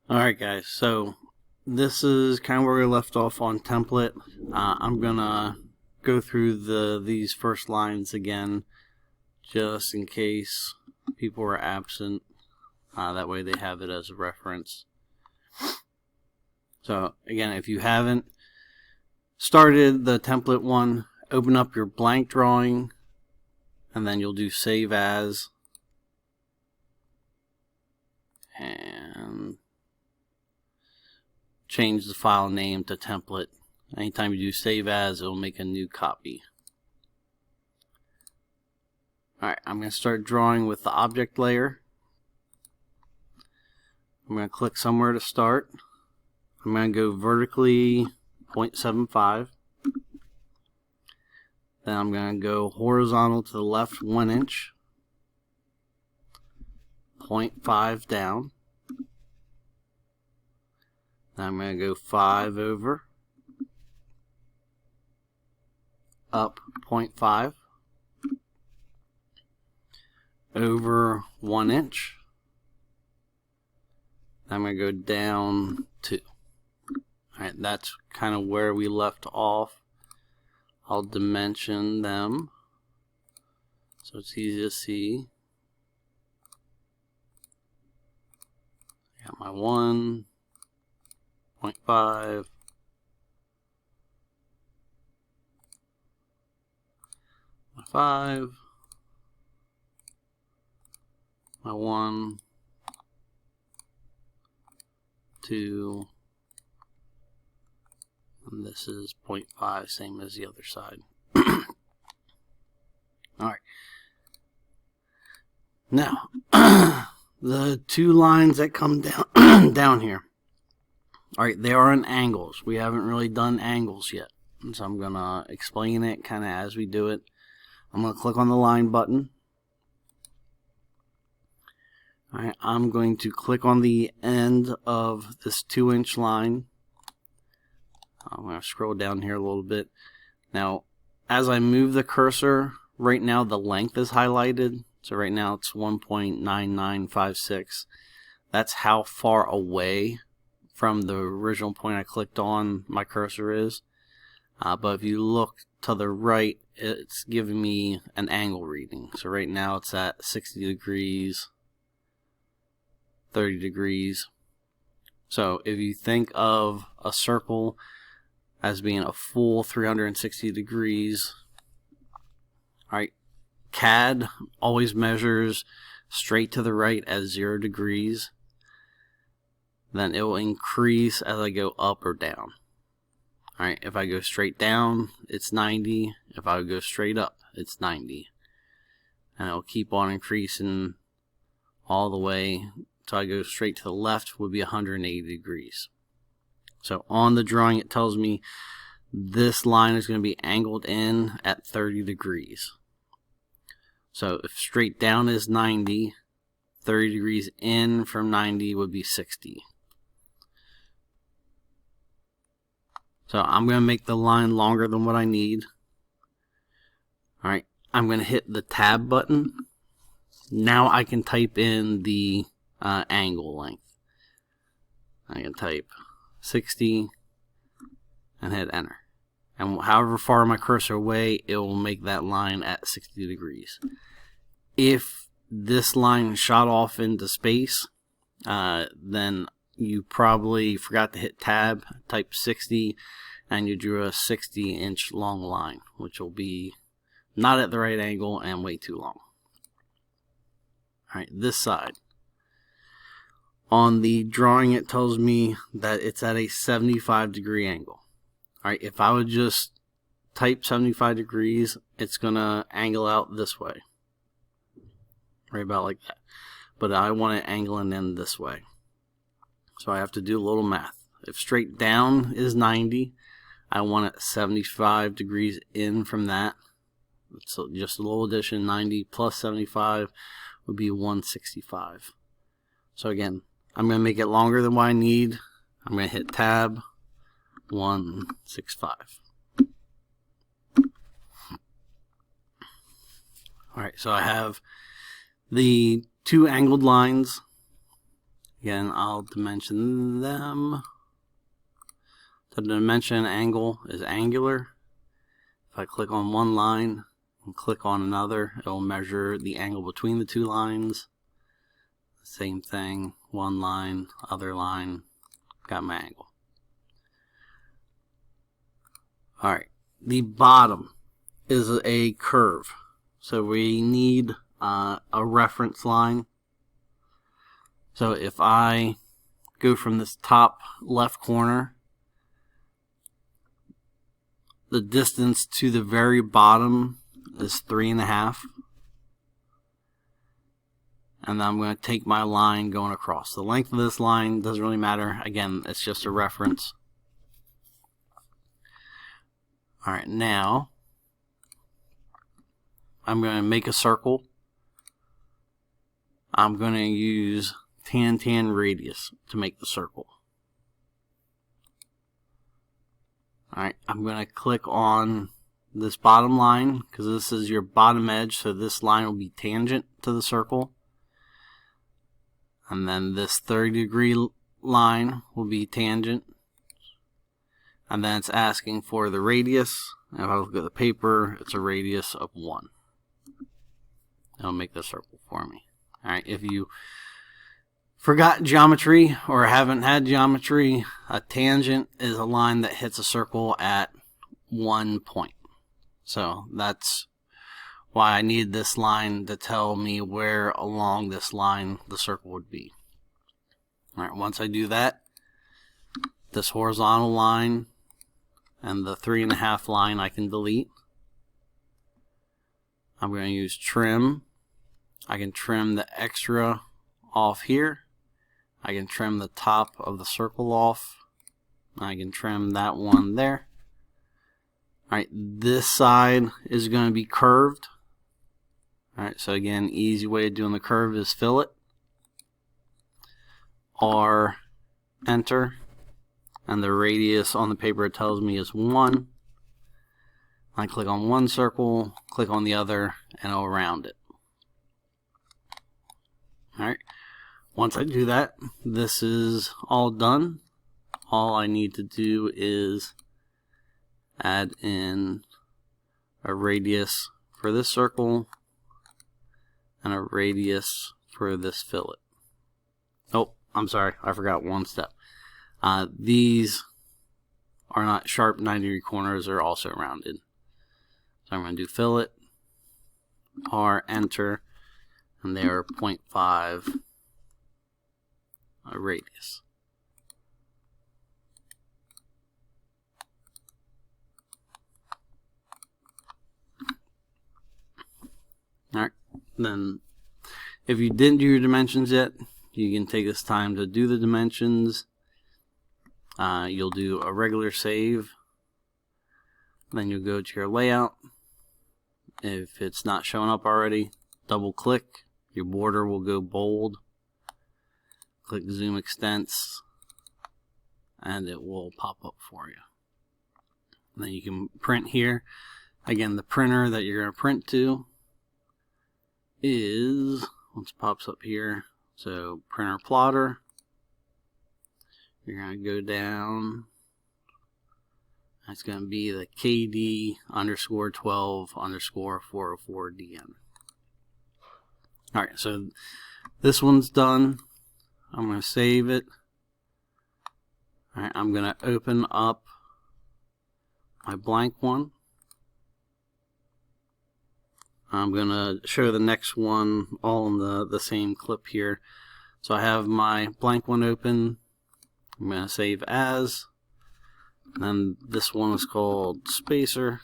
Alright guys, so this is kind of where we left off on template. I'm gonna go through these first lines again just in case people were absent. That way they have it as a reference. So again, if you haven't started the template one, open up your blank drawing and then you'll do save as and change the file name to template. Anytime you do save as, it'll make a new copy. Alright, I'm going to start drawing with the object layer. I'm going to click somewhere to start. I'm going to go vertically 0.75. Then I'm going to go horizontal to the left 1 inch. 0.5 down. Then I'm going to go 5 over. Up 0.5. Over 1 inch. I'm going to go down 2. Alright, that's kind of where we left off. I'll dimension them so it's easy to see. I got my 1, 0.5, my 5, my 1, 2, and this is 0.5, same as the other side. Alright. Now, the two lines that come down down here. Alright, they are in angles. We haven't really done angles yet. So I'm going to explain it kind of as we do it. I'm going to click on the line button. Alright, I'm going to click on the end of this 2-inch line. I'm going to scroll down here a little bit. Now, as I move the cursor, right now the length is highlighted. So right now it's 1.9956. That's how far away from the original point I clicked on my cursor is. But if you look to the right, it's giving me an angle reading. So right now it's at 60 degrees, 30 degrees. So if you think of a circle as being a full 360 degrees, alright, CAD always measures straight to the right at 0 degrees. Then it will increase as I go up or down. Alright, if I go straight down, it's 90. If I go straight up, it's 90. And it will keep on increasing all the way till I go straight to the left, would be 180 degrees. So on the drawing it tells me this line is going to be angled in at 30 degrees. So if straight down is 90, 30 degrees in from 90 would be 60. So I'm going to make the line longer than what I need. Alright, I'm going to hit the tab button. Now I can type in the angle length. I can type 60 and hit enter. And however far my cursor away, it will make that line at 60 degrees. If this line shot off into space, then you probably forgot to hit tab, type 60, and you drew a 60-inch long line, which will be not at the right angle and way too long. Alright, this side. On the drawing it tells me that it's at a 75 degree angle. Alright, if I would just type 75 degrees, it's going to angle out this way. Right about like that. But I want it angling in this way. So I have to do a little math. If straight down is 90, I want it 75 degrees in from that. So just a little addition, 90 plus 75 would be 165. So again, I'm going to make it longer than what I need. I'm going to hit tab, 165. Alright, so I have the two angled lines Again, I'll dimension them. The dimension angle is angular. If I click on one line and click on another, it will measure the angle between the two lines. Same thing, one line, other line, got my angle. Alright, the bottom is a curve. So we need a reference line. So if I go from this top left corner, the distance to the very bottom is 3.5. And then I'm going to take my line going across. The length of this line doesn't really matter. Again, it's just a reference. Alright, now I'm going to make a circle. I'm going to use tan radius to make the circle. Alright, I'm going to click on this bottom line because this is your bottom edge, so this line will be tangent to the circle. And then this 30-degree line will be tangent. And then it's asking for the radius. If I look at the paper, it's a radius of 1. It'll make the circle for me. Alright, if you forgot geometry or haven't had geometry, a tangent is a line that hits a circle at one point. So that's why I need this line to tell me where along this line the circle would be. Alright, once I do that, this horizontal line and the 3.5 line I can delete. I'm going to use trim. I can trim the extra off here. I can trim the top of the circle off. I can trim that one there. Alright, this side is going to be curved. Alright, so again, easy way of doing the curve is fillet. R, enter. And the radius on the paper it tells me is 1. I click on one circle, click on the other, and I'll round it. Alright, once I do that, this is all done. All I need to do is add in a radius for this circle and a radius for this fillet. Oh, I'm sorry, I forgot one step. These are not sharp 90-degree corners, they're also rounded. So I'm going to do fillet, R, enter, and they are 0.5 radius. Alright, then if you didn't do your dimensions yet, you can take this time to do the dimensions. You'll do a regular save. Then you'll go to your layout. If it's not showing up already, double click. Your border will go bold. Click zoom extents and it will pop up for you. And then you can print here. Again, the printer that you're going to print to is, once it pops up here, so printer plotter. You're going to go down. That's going to be the KD_12_404DN. Alright, so this one's done. I'm going to save it. Alright, I'm going to open up my blank one. I'm going to show the next one all in the same clip here. So I have my blank one open. I'm going to save as. And then this one is called spacer.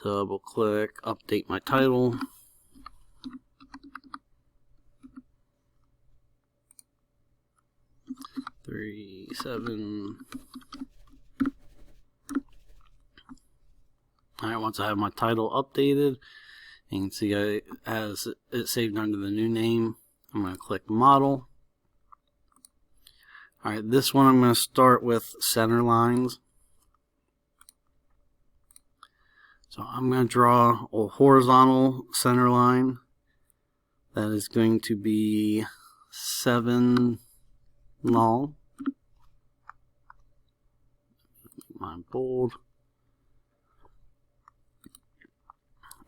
Double click, update my title. Three, 7. Alright, once I have my title updated, you can see it has it saved under the new name. I'm going to click model. Alright, this one I'm going to start with center lines. So I'm going to draw a horizontal center line that is going to be 7 long. Make mine bold.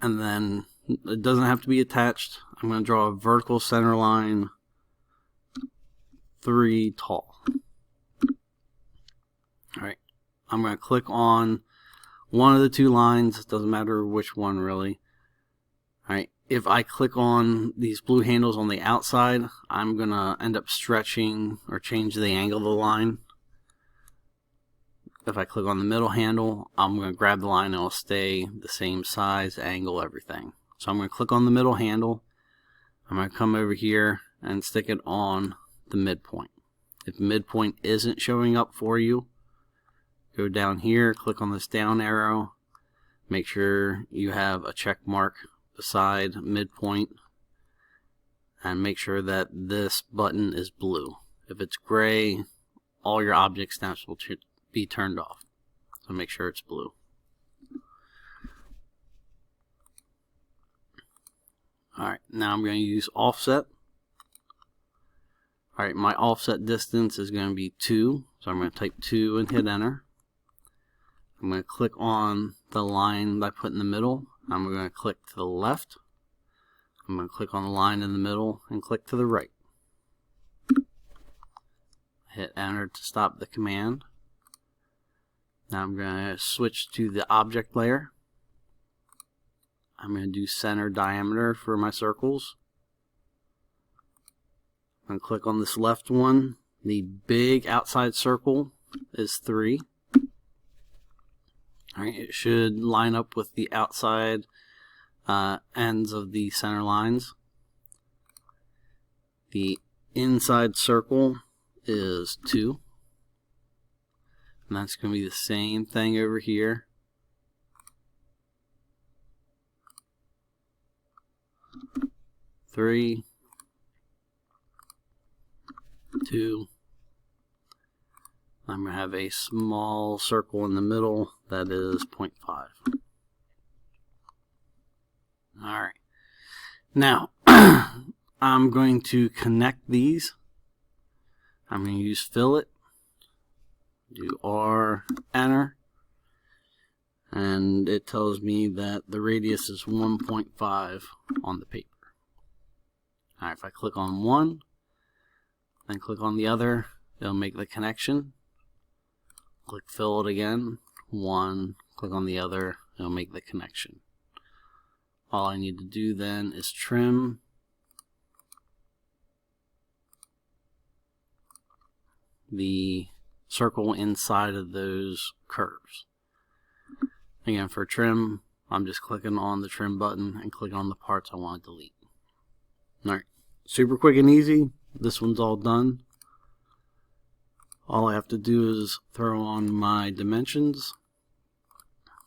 And then it doesn't have to be attached. I'm going to draw a vertical center line 3 tall. Alright, I'm going to click on one of the 2 lines. It doesn't matter which one really. Alright, if I click on these blue handles on the outside, I'm going to end up stretching or change the angle of the line. If I click on the middle handle, I'm going to grab the line and it'll stay the same size, angle, everything. So I'm going to click on the middle handle. I'm going to come over here and stick it on the midpoint. If midpoint isn't showing up for you, go down here, click on this down arrow, make sure you have a check mark beside midpoint, and make sure that this button is blue. If it's gray, all your object snaps will be turned off. So make sure it's blue. Alright, now I'm going to use offset. Alright, my offset distance is going to be 2, so I'm going to type 2 and hit enter. I'm going to click on the line that I put in the middle. I'm going to click to the left. I'm going to click on the line in the middle and click to the right. Hit enter to stop the command. Now I'm going to switch to the object layer. I'm going to do center diameter for my circles. I'm going to click on this left one. The big outside circle is 3. Alright, it should line up with the outside ends of the center lines. The inside circle is 2. And that's going to be the same thing over here. Three, 2. I'm going to have a small circle in the middle that is 0.5. Alright. Now, I'm going to connect these. I'm going to use fillet. Do R, enter. And it tells me that the radius is 1.5 on the paper. Alright, if I click on one, then click on the other, it'll make the connection. Click fillet again, 1, click on the other, it'll make the connection. All I need to do then is trim the circle inside of those curves. Again, for trim, I'm just clicking on the trim button and clicking on the parts I want to delete. Alright, super quick and easy. This one's all done. All I have to do is throw on my dimensions.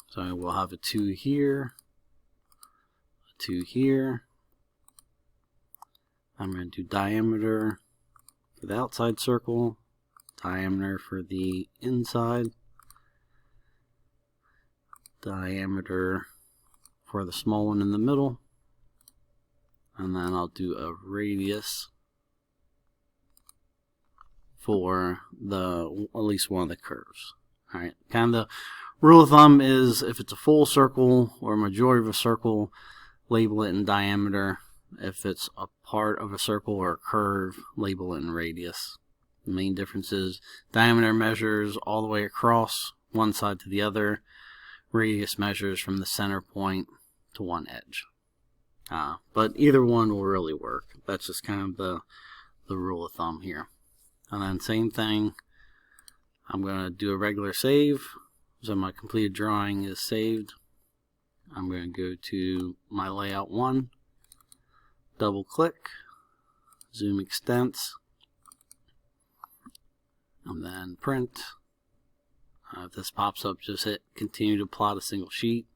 So we'll have a 2 here, a 2 here. I'm going to do diameter for the outside circle, diameter for the inside, diameter for the small one in the middle, and then I'll do a radius for at least one of the curves. Alright, kind of the rule of thumb is if it's a full circle or a majority of a circle, label it in diameter. If it's a part of a circle or a curve, label it in radius. The main difference is diameter measures all the way across one side to the other. Radius measures from the center point to one edge. But either one will really work. That's just kind of the rule of thumb here. And then same thing, I'm going to do a regular save. So my completed drawing is saved. I'm going to go to my layout 1, double click, zoom extents, and then print. If this pops up, just hit continue to plot a single sheet.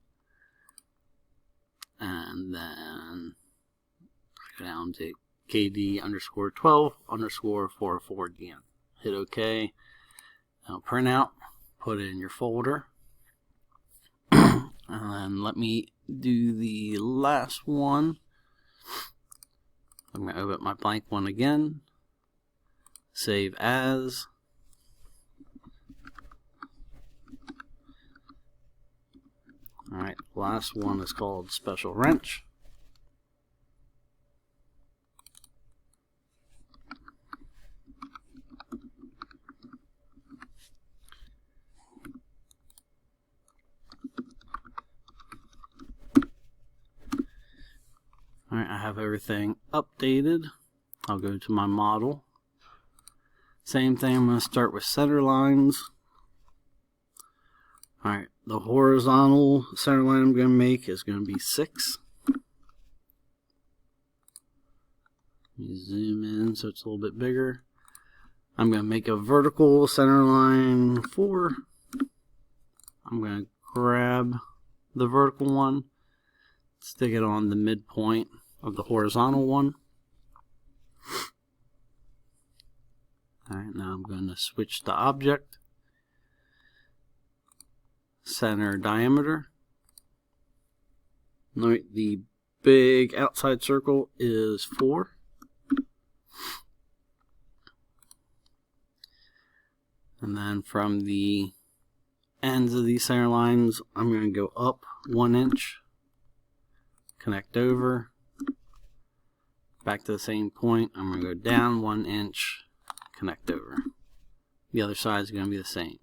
And then go down to KD_12_404DN. Hit OK. Now print out, put it in your folder. And then let me do the last one. I'm going to open my blank one again. Save as. Alright, last one is called Special Wrench. Alright, I have everything updated. I'll go to my model. Same thing, I'm going to start with center lines. Alright, the horizontal center line I'm going to make is going to be 6. Let me zoom in so it's a little bit bigger. I'm going to make a vertical center line 4. I'm going to grab the vertical one, stick it on the midpoint of the horizontal one. Alright, now I'm going to switch to object. Center diameter. Note the big outside circle is 4. And then from the ends of these center lines, I'm going to go up 1 inch, connect over, back to the same point. I'm going to go down 1 inch, connect over. The other side is going to be the same.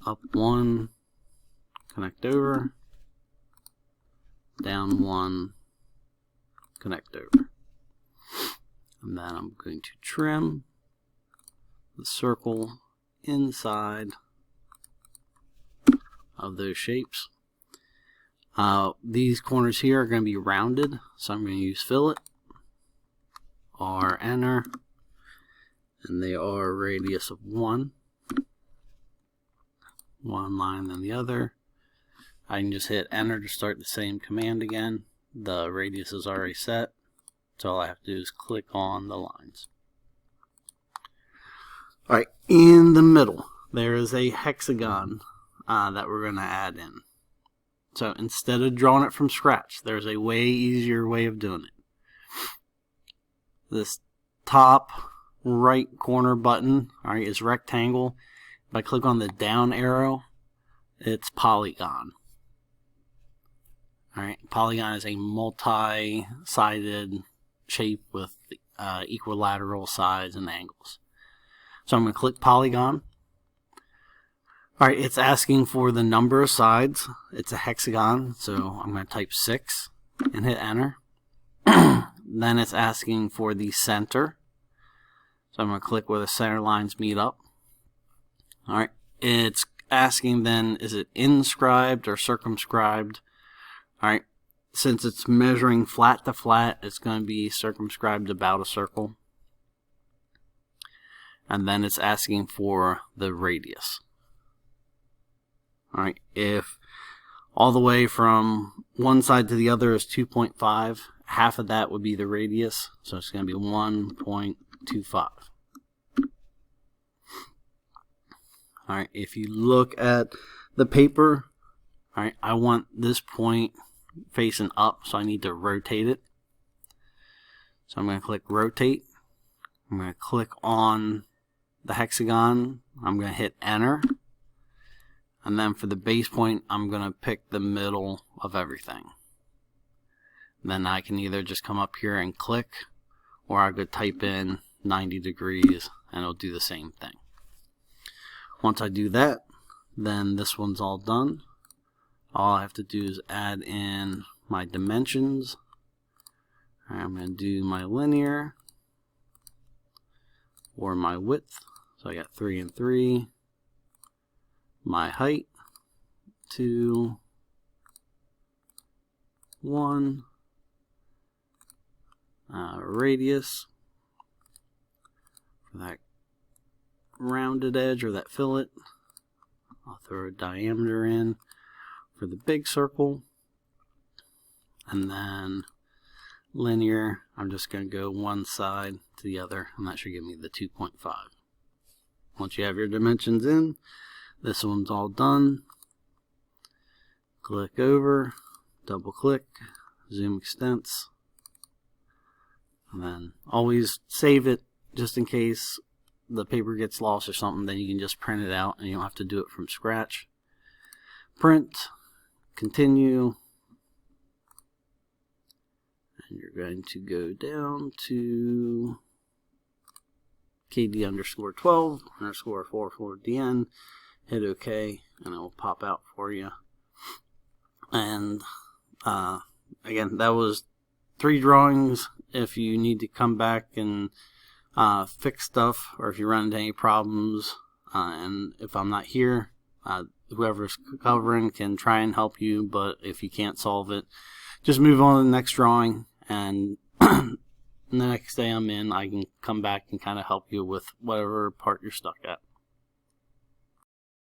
Up 1, connect over, down 1, connect over. And then I'm going to trim the circle inside of those shapes. These corners here are going to be rounded, so I'm going to use fillet or enter, and they are a radius of 1. One line than the other. I can just hit enter to start the same command again. The radius is already set, so all I have to do is click on the lines. Alright, in the middle there is a hexagon that we're going to add in. So instead of drawing it from scratch, there's a way easier way of doing it. This top right corner button, alright, is rectangle. If I click on the down arrow, it's polygon. Alright, polygon is a multi-sided shape with equilateral sides and angles. So I'm going to click polygon. Alright, it's asking for the number of sides. It's a hexagon, so I'm going to type 6 and hit enter. Then it's asking for the center. So I'm going to click where the center lines meet up. Alright, it's asking then, is it inscribed or circumscribed? Alright, since it's measuring flat to flat, it's going to be circumscribed about a circle. And then it's asking for the radius. Alright, if all the way from one side to the other is 2.5, half of that would be the radius, so it's going to be 1.25. Alright, if you look at the paper, alright, I want this point facing up, so I need to rotate it. So I'm going to click rotate. I'm going to click on the hexagon. I'm going to hit enter. And then for the base point, I'm going to pick the middle of everything. Then I can either just come up here and click, or I could type in 90 degrees and it'll do the same thing. Once I do that, then this one's all done. All I have to do is add in my dimensions. I'm going to do my linear or my width. So I got 3 and 3. My height, 2, 1. Radius for that rounded edge or that fillet. I'll throw a diameter in for the big circle, and then linear, I'm just going to go one side to the other, and that should give me the 2.5. Once you have your dimensions in, this one's all done. Click over, double click, zoom extents, and then always save it just in case the paper gets lost or something. Then you can just print it out and you don't have to do it from scratch. Print, continue, and you're going to go down to KD_12_44DN, hit OK, and it will pop out for you. And again, that was 3 drawings. If you need to come back and fix stuff, or if you run into any problems, and if I'm not here, whoever's covering can try and help you, but if you can't solve it, just move on to the next drawing, and the next day I'm in, I can come back and kind of help you with whatever part you're stuck at.